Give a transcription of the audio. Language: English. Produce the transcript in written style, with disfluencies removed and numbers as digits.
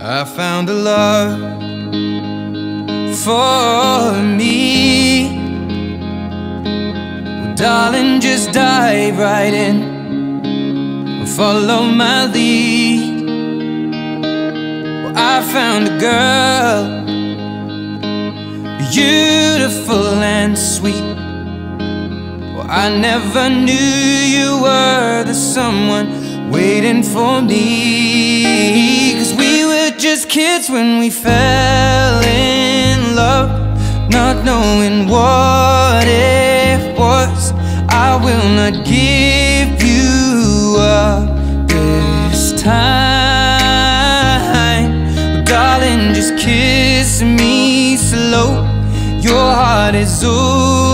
I found a love for me. Well, darling, just dive right in, follow my lead. Well, I found a girl, beautiful and sweet. Well, I never knew you were the someone waiting for me. 'Cause we were just kids when we fell in love, not knowing what it was. I will not give you up this time. But darling, just kiss me slow. Your heart is over.